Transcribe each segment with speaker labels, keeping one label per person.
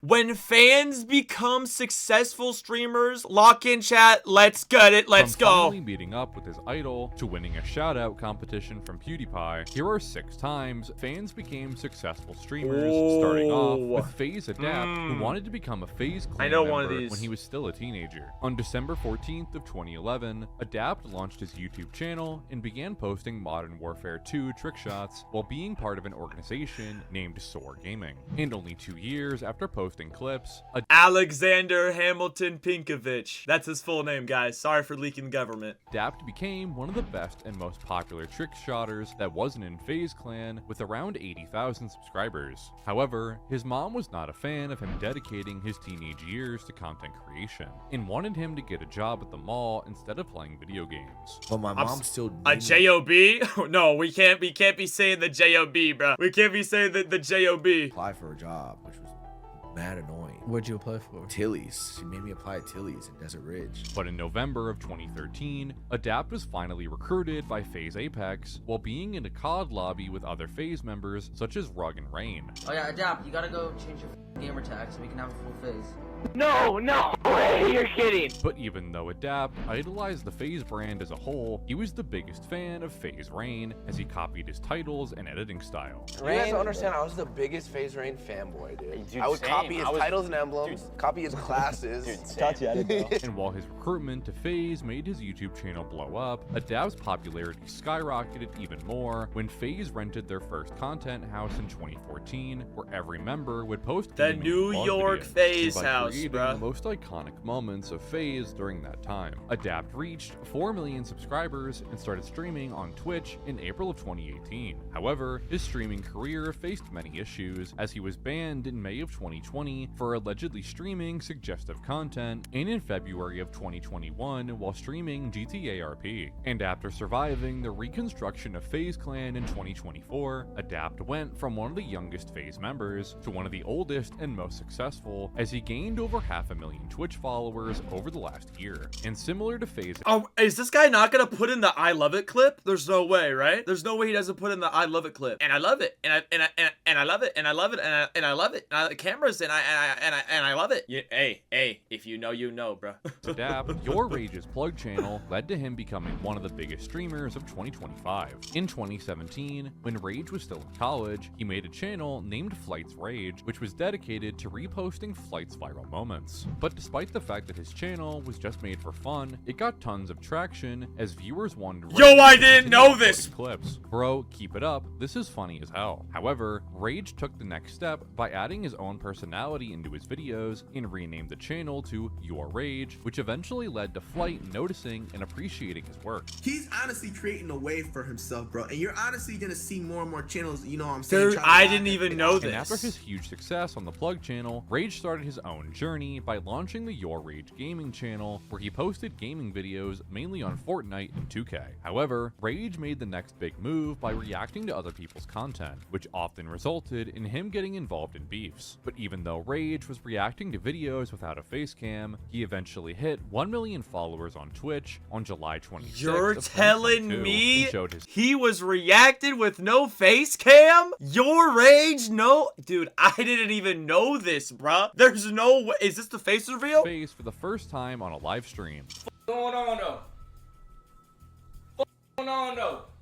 Speaker 1: When fans become successful streamers, lock in chat, let's get it, let's
Speaker 2: From
Speaker 1: go.
Speaker 2: finally meeting up with his idol to winning a shout-out competition from PewDiePie, here are 6 times fans became successful streamers, starting off with FaZe Adapt, who wanted to become a FaZe clan member when he was still a teenager. On December 14th of 2011, Adapt launched his YouTube channel and began posting Modern Warfare 2 trick shots while being part of an organization named YourRage Gaming. And only 2 years after posting clips,
Speaker 1: Alexander Hamilton Pinkovich. That's his full name, guys. Sorry for leaking the government.
Speaker 2: Adapt became one of the best and most popular trick shotters that wasn't in FaZe Clan with around 80,000 subscribers. However, his mom was not a fan of him dedicating his teenage years to content creation and wanted him to get a job at the mall instead of playing video games.
Speaker 3: But my mom still
Speaker 1: a J.O.B.? No, we can't be saying the J.O.B., bro. We can't be saying the J.O.B.
Speaker 3: apply for a job, which was mad annoying.
Speaker 4: What'd you apply for?
Speaker 3: Tilly's. She made me apply at Tilly's in Desert Ridge.
Speaker 2: But in November of 2013, Adapt was finally recruited by FaZe Apex while being in a COD lobby with other FaZe members such as Rug and Rain.
Speaker 5: Oh yeah, Adapt, you gotta go change your gamer tag so we can have a full FaZe.
Speaker 6: No way, you're kidding.
Speaker 2: But even though Adapt idolized the FaZe brand as a whole, he was the biggest fan of FaZe Rain as he copied his titles and editing style.
Speaker 7: You guys don't understand, I was the biggest FaZe Rain fanboy, dude. I would copy his titles and emblems, copy his classes.
Speaker 2: And while his recruitment to FaZe made his YouTube channel blow up, Adapt's popularity skyrocketed even more when FaZe rented their first content house in 2014, where every member would post
Speaker 1: the New York FaZe house,
Speaker 2: bro. The most iconic moments of FaZe during that time. Adapt reached 4 million subscribers and started streaming on Twitch in April of 2018. However, his streaming career faced many issues as he was banned in May of 2020 for allegedly streaming suggestive content, and in February of 2021 while streaming GTA RP. And after surviving the reconstruction of FaZe Clan in 2024, Adapt went from one of the youngest FaZe members to one of the oldest and most successful as he gained over 500,000 Twitch followers over the last year. And similar to FaZe—
Speaker 1: Oh, is this guy not gonna put in the I love it clip? There's no way, right? There's no way he doesn't put in the I love it clip. And I love it. And I love it. And I love it. And I love it. And the cameras and I love it. Yeah, hey, if you know, you know, bro.
Speaker 2: Adapt, YourRage's plug channel led to him becoming one of the biggest streamers of 2025. In 2017, when Rage was still in college, he made a channel named Flight's Rage, which was dedicated to reposting Flight's viral moments. But despite the fact that his channel was just made for fun, it got tons of traction as viewers wanted—
Speaker 1: Yo, I didn't know this!
Speaker 2: Clips. Bro, keep it up, this is funny as hell. However, Rage took the next step by adding his own personality into his videos and renamed the channel to YourRage, which eventually led to Flight noticing and appreciating his work.
Speaker 8: He's honestly creating a way for himself, bro, and you're honestly gonna see more and more channels, you know what I'm saying?
Speaker 1: Dude, I didn't even know this.
Speaker 2: And after his huge success on the plug channel, Rage started his own journey by launching the YourRage Gaming channel, where he posted gaming videos mainly on Fortnite and 2K. However, Rage made the next big move by reacting to other people's content, which often resulted in him getting involved in beefs. But even though Rage was reacting to videos without a face cam, he eventually hit 1 million followers on Twitch on July 26th.
Speaker 1: You're telling me
Speaker 2: showed his—
Speaker 1: he was reacted with no face cam? YourRage? No, dude, I didn't even know this, bruh. There's no way. Is this the face reveal?
Speaker 2: Face for the first time on a live stream.
Speaker 6: Going on though.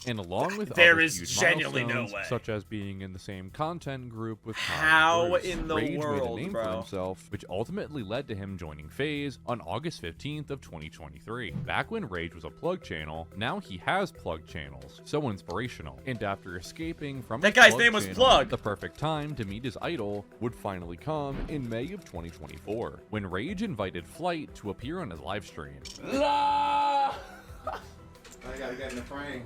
Speaker 2: And along with
Speaker 1: there
Speaker 2: other
Speaker 1: is
Speaker 2: huge
Speaker 1: genuinely no
Speaker 2: milestones,
Speaker 1: way,
Speaker 2: such as being in the same content group with
Speaker 1: how in the
Speaker 2: Rage
Speaker 1: world,
Speaker 2: made a name
Speaker 1: bro,
Speaker 2: for himself, which ultimately led to him joining FaZe on August 15th of 2023. Back when Rage was a plug channel, now he has plug channels. So inspirational. And after escaping from
Speaker 1: that
Speaker 2: his
Speaker 1: guy's
Speaker 2: plug
Speaker 1: name was
Speaker 2: channel,
Speaker 1: Plug.
Speaker 2: the perfect time to meet his idol would finally come in May of 2024, when Rage invited Flight to appear on his live stream.
Speaker 3: I gotta get in the frame.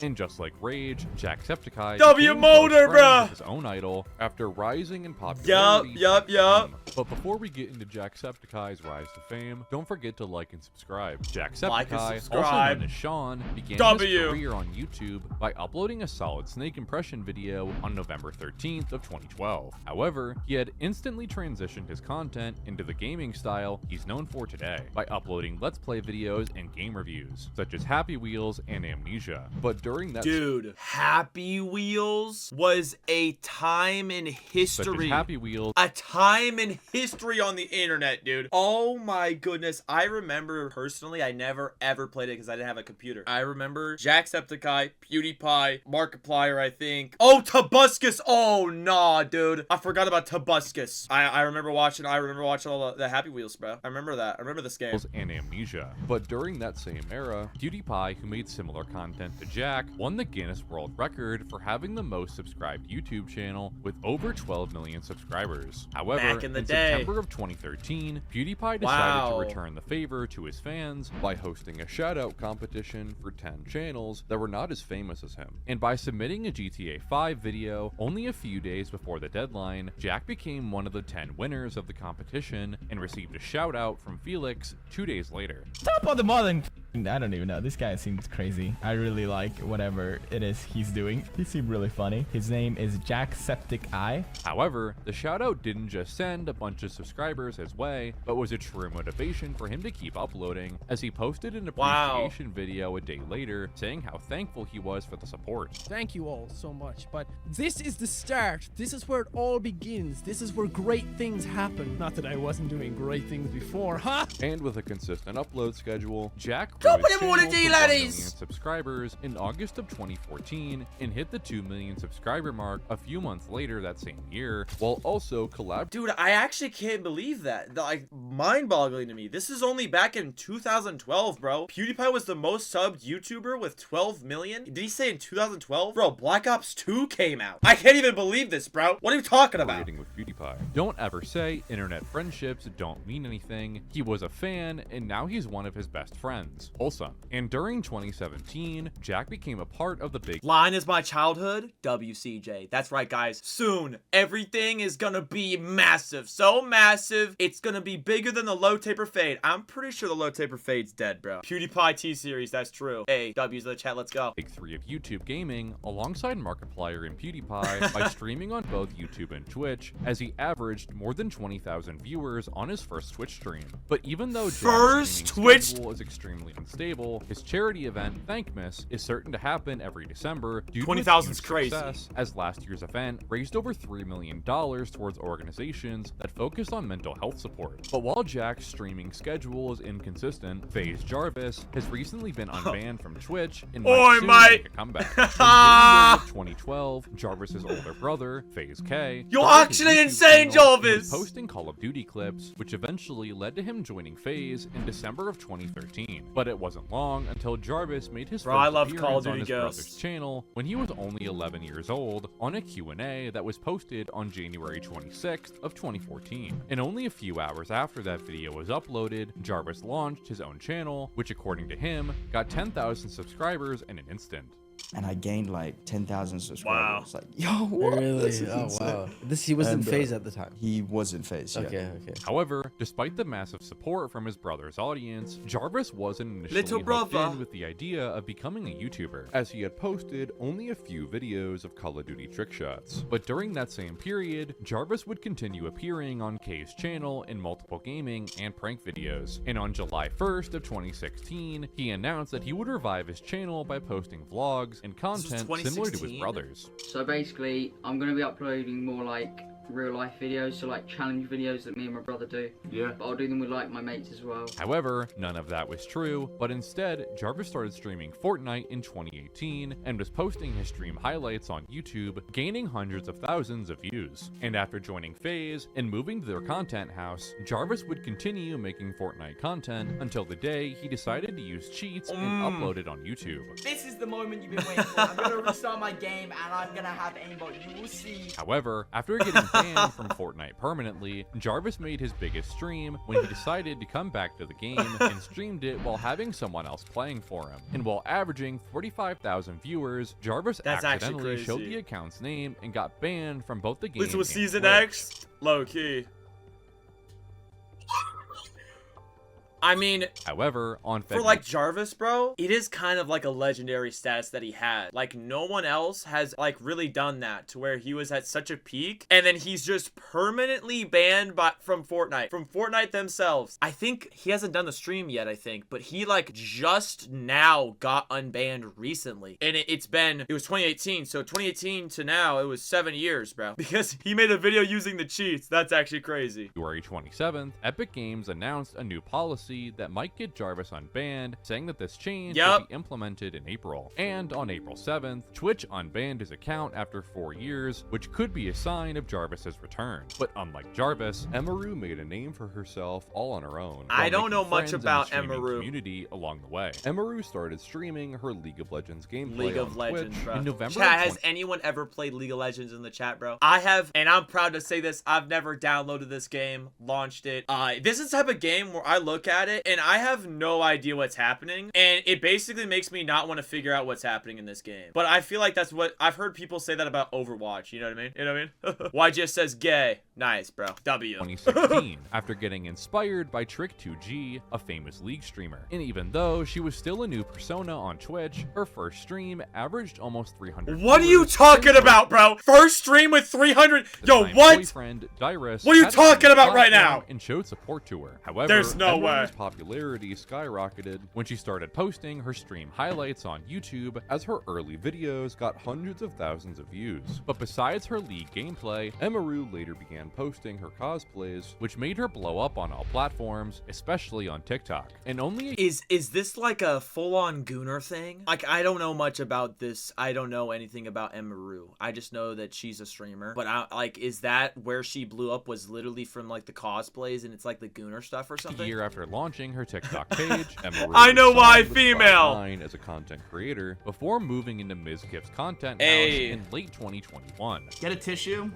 Speaker 2: And just like Rage, Jacksepticeye
Speaker 1: W
Speaker 2: became
Speaker 1: Motor,
Speaker 2: close friends
Speaker 1: bruh!
Speaker 2: with his own idol after rising in popularity.
Speaker 1: Yup.
Speaker 2: But before we get into Jacksepticeye's rise to fame, don't forget to like and subscribe. Jacksepticeye,
Speaker 1: Like and
Speaker 2: also
Speaker 1: subscribe.
Speaker 2: known as Sean, began
Speaker 1: W.
Speaker 2: his career on YouTube by uploading a solid Snake impression video on November 13th of 2012. However, he had instantly transitioned his content into the gaming style he's known for today by uploading Let's Play videos and game reviews, such as Happy Wheels and Amnesia. But during that
Speaker 1: Dude, Happy Wheels was a time in
Speaker 2: such
Speaker 1: history.
Speaker 2: as Happy Wheels,
Speaker 1: A time in history on the internet, dude. Oh my goodness. I remember personally, I never ever played it because I didn't have a computer. I remember Jacksepticeye, PewDiePie, Markiplier, I think. Oh, Tobuscus. Oh, nah, dude. I forgot about Tobuscus. I remember watching all the Happy Wheels, bro. I remember that. I remember this game.
Speaker 2: and Amnesia. But during that same era, PewDiePie, who made similar content to Jack, won the Guinness World Record for having the most subscribed YouTube channel with over 12 million subscribers. However,
Speaker 1: Back in the
Speaker 2: in
Speaker 1: day.
Speaker 2: September of 2013, PewDiePie decided
Speaker 1: Wow.
Speaker 2: to return the favor to his fans by hosting a shout-out competition for 10 channels that were not as famous as him. And by submitting a GTA 5 video only a few days before the deadline, Jack became one of the 10 winners of the competition and received a shout-out from Felix 2 days later.
Speaker 4: Top of the modern. I don't even know. This guy seems crazy. I really like whatever it is he's doing. He seemed really funny. His name is Jacksepticeye.
Speaker 2: However, the shoutout didn't just send a bunch of subscribers his way, but was a true motivation for him to keep uploading, as he posted an
Speaker 1: Wow.
Speaker 2: appreciation video a day later saying how thankful he was for the support.
Speaker 9: Thank you all so much, but this is the start. This is where it all begins. This is where great things happen. Not that I wasn't doing great things before, huh?
Speaker 2: And with a consistent upload schedule, Jack
Speaker 1: Drop
Speaker 2: grew his
Speaker 1: it in one of
Speaker 2: channel
Speaker 1: these,
Speaker 2: to 1 million
Speaker 1: laddies.
Speaker 2: subscribers in August of 2014 and hit the 2 million subscriber mark a few months later that same year, while also collaborating.
Speaker 1: Dude, I actually can't believe that. Like, mind-boggling to me. This is only back in 2012, bro. PewDiePie was the most subbed YouTuber with 12 million. Did he say in 2012? Bro, Black Ops 2 came out. I can't even believe this, bro. What are you talking about?
Speaker 2: With PewDiePie. Don't ever say internet friendships don't mean anything. He was a fan, and now he's one of his best friends. Wholesome. And during 2017, Jack became a part of the big
Speaker 1: Line is my childhood, WCJ. That's right, guys. Soon, everything is gonna be massive. So massive, it's gonna be bigger than the low taper fade. I'm pretty sure the low taper fade's dead, bro. PewDiePie T-Series, that's true. Hey, W's in the chat, let's go.
Speaker 2: Big Three of YouTube gaming, alongside Markiplier and PewDiePie, by streaming on both YouTube and Twitch, as he averaged more than 20,000 viewers on his first Twitch stream. But even though Jack's
Speaker 1: First
Speaker 2: streaming
Speaker 1: Twitch
Speaker 2: schedule is extremely unstable, his charity event, Thankmas, is certain to happen every December due to
Speaker 1: 20,000 's
Speaker 2: its huge
Speaker 1: crazy.
Speaker 2: success, as last year's event raised over $3 million towards organizations that focus on mental health support. But while Jack's streaming schedule is inconsistent, FaZe Jarvis has recently been unbanned from Twitch and
Speaker 1: Oi,
Speaker 2: might soon
Speaker 1: mate.
Speaker 2: make a comeback. In January of 2012, Jarvis's older brother, FaZe K,
Speaker 1: You're
Speaker 2: started his
Speaker 1: actually
Speaker 2: YouTube
Speaker 1: insane,
Speaker 2: channel and was
Speaker 1: Jarvis.
Speaker 2: posting Call of Duty clips, which eventually led to him joining FaZe in December of 2013. But it wasn't long until Jarvis made his
Speaker 1: Bro,
Speaker 2: first
Speaker 1: I love
Speaker 2: appearance
Speaker 1: Call of
Speaker 2: on
Speaker 1: Duty
Speaker 2: his
Speaker 1: Ghosts.
Speaker 2: brother's channel when he was only 11 years old on a Q&A that was posted on January 26th of 2014. And only a few hours after that video was uploaded, Jarvis launched his own channel, which according to him, got 10,000 subscribers in an instant.
Speaker 10: And I gained like 10,000 subscribers.
Speaker 1: Wow.
Speaker 10: Like, yo, what?
Speaker 5: Really?
Speaker 10: This is
Speaker 5: Oh
Speaker 10: insane.
Speaker 5: wow. He was in
Speaker 10: And,
Speaker 5: FaZe at the time.
Speaker 10: He was in FaZe, yeah.
Speaker 5: Okay.
Speaker 2: However, despite the massive support from his brother's audience, Jarvis wasn't initially
Speaker 1: Little
Speaker 2: hooked
Speaker 1: brother.
Speaker 2: in with the idea of becoming a YouTuber, as he had posted only a few videos of Call of Duty trick shots. But during that same period, Jarvis would continue appearing on K's channel in multiple gaming and prank videos. And on July 1st of 2016, he announced that he would revive his channel by posting vlogs and content similar to his
Speaker 1: 2016?
Speaker 2: brothers.
Speaker 11: So basically, I'm going to be uploading more like real life videos, so like challenge videos that me and my brother do.
Speaker 1: Yeah.
Speaker 11: But I'll do them with like my mates as well.
Speaker 2: However, none of that was true, but instead, Jarvis started streaming Fortnite in 2018 and was posting his stream highlights on YouTube, gaining hundreds of thousands of views. And after joining FaZe and moving to their content house, Jarvis would continue making Fortnite content until the day he decided to use cheats and upload it on YouTube.
Speaker 12: This is the moment you've been waiting for. I'm gonna restart my game and I'm gonna have aimbot. You will see.
Speaker 2: However, after getting banned from Fortnite permanently, Jarvis made his biggest stream when he decided to come back to the game and streamed it while having someone else playing for him. And while averaging 45,000 viewers, Jarvis
Speaker 1: That's actually
Speaker 2: accidentally showed
Speaker 1: crazy.
Speaker 2: the account's name and got banned from both the game
Speaker 1: This was
Speaker 2: and
Speaker 1: Season
Speaker 2: Twitch.
Speaker 1: X? Low key. I mean,
Speaker 2: However, on
Speaker 1: for
Speaker 2: February
Speaker 1: like Jarvis, bro, it is kind of like a legendary status that he had. Like no one else has like really done that to where he was at such a peak and then he's just permanently banned from Fortnite themselves. I think he hasn't done the stream yet, I think, but he like just now got unbanned recently. And it was 2018. So 2018 to now, it was 7 years, bro, because he made a video using the cheats. That's actually crazy.
Speaker 2: February 27th, Epic Games announced a new policy that might get Jarvis unbanned, saying that this change will be implemented in April. And on April 7th, Twitch unbanned his account after 4 years, which could be a sign of Jarvis's return. But unlike Jarvis, Emiru made a name for herself all on her own.
Speaker 1: I don't know much about Emiru.
Speaker 2: Community along the way. Emiru started streaming her League of Legends gameplay
Speaker 1: League of
Speaker 2: on
Speaker 1: Legends,
Speaker 2: Twitch
Speaker 1: bro.
Speaker 2: in November.
Speaker 1: Chat, has anyone ever played League of Legends in the chat, bro? I have, and I'm proud to say this. I've never downloaded this game, launched it. This is the type of game where I look at it and I have no idea what's happening, and it basically makes me not want to figure out what's happening in this game. But I feel like that's what I've heard people say that about Overwatch. You know what I mean? You know what I mean? YGS says gay. Nice, bro. W.
Speaker 2: 2016, after getting inspired by Trick2G, a famous League streamer. And even though she was still a new persona on Twitch, her first stream averaged almost 300.
Speaker 1: What are you talking about, bro? First stream with 300? Yo, what?
Speaker 2: Boyfriend, Dyrus,
Speaker 1: what are you talking about right now?
Speaker 2: And showed support to her. However,
Speaker 1: there's no way.
Speaker 2: Emiru's popularity skyrocketed when she started posting her stream highlights on YouTube, as her early videos got hundreds of thousands of views. But besides her League gameplay, Emiru later began posting her cosplays, which made her blow up on all platforms, especially on TikTok. And only
Speaker 1: is this like a full-on gooner thing? Like, I don't know much about this. I don't know anything about Emiru. I just know that she's a streamer. But is that where she blew up, was literally from like the cosplays and it's like the gooner stuff or something?
Speaker 2: A year after launching her TikTok page, Emiru
Speaker 1: I know why,
Speaker 2: was
Speaker 1: female,
Speaker 2: as a content creator before moving into Mizkif's content house in late 2021.
Speaker 12: Get a tissue.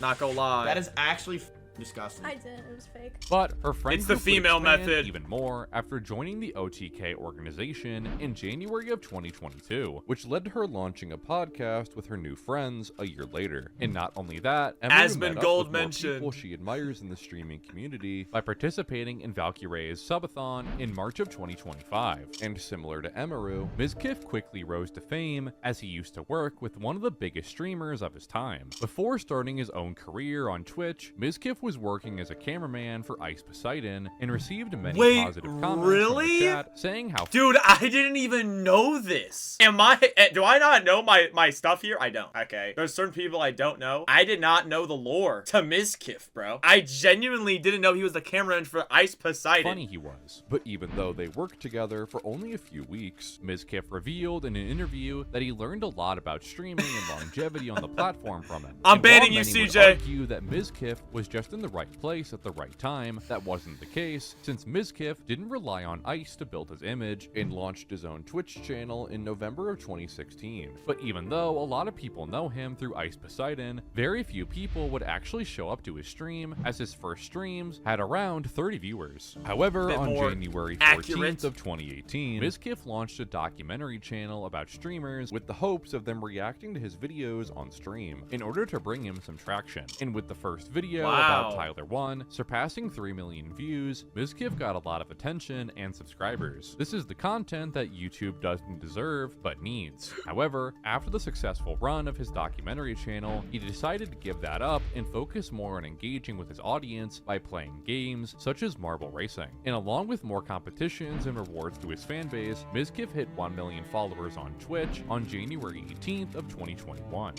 Speaker 1: Not gonna lie.
Speaker 12: That is actually disgusting.
Speaker 13: I did. It was fake.
Speaker 2: But her friend
Speaker 1: it's the female method
Speaker 2: even more after joining the OTK organization in January of 2022, which led to her launching a podcast with her new friends a year later. And not only that, Emiru
Speaker 1: Gold
Speaker 2: met up with
Speaker 1: mentioned
Speaker 2: more people she admires in the streaming community by participating in Valkyrie's subathon in March of 2025. And similar to Emiru, Mizkif quickly rose to fame as he used to work with one of the biggest streamers of his time. Before starting his own career on Twitch, Mizkif was working as a cameraman for Ice Poseidon and received many positive comments from the chat saying how—
Speaker 1: Dude, I didn't even know this. Do I not know my stuff here? I don't. Okay. There's certain people I don't know. I did not know the lore to Mizkif, bro. I genuinely didn't know he was the cameraman for Ice Poseidon.
Speaker 2: Funny he was. But even though they worked together for only a few weeks, Mizkif revealed in an interview that he learned a lot about streaming and longevity on the platform from him.
Speaker 1: I'm banning you,
Speaker 2: CJ. Would argue that Mizkif was just in the right place at the right time, that wasn't the case, since Mizkif didn't rely on Ice to build his image and launched his own Twitch channel in November of 2016. But even though a lot of people know him through Ice Poseidon, very few people would actually show up to his stream, as his first streams had around 30 viewers. However, on January 14th of 2018, Mizkif launched a documentary channel about streamers with the hopes of them reacting to his videos on stream in order to bring him some traction. And with the first video about Tyler 1 surpassing 3 million views, Mizkif got a lot of attention and subscribers. This is the content that YouTube doesn't deserve, but needs. However, after the successful run of his documentary channel, he decided to give that up and focus more on engaging with his audience by playing games such as marble racing. And along with more competitions and rewards to his fanbase, Mizkif hit 1 million followers on Twitch on January 18th of 2021.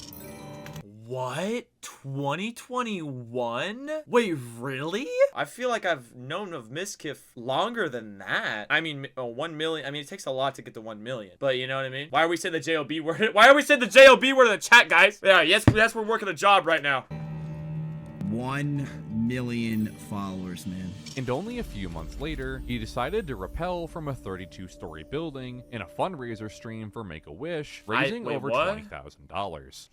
Speaker 1: What? 2021? Wait, really? I feel like I've known of Mizkif longer than that. I mean, 1 million. I mean, it takes a lot to get to 1 million. But you know what I mean? Why are we saying the JOB word? Why are we saying the JOB word in the chat, guys? Yeah, yes, we're working a job right now.
Speaker 14: 1 million followers, man.
Speaker 2: And only a few months later, he decided to rappel from a 32-story building in a fundraiser stream for Make-A-Wish, raising over $20,000.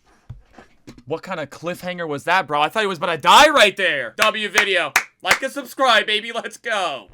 Speaker 1: What kind of cliffhanger was that, bro? I thought he was about to die right there. W video. Like and subscribe, baby. Let's go.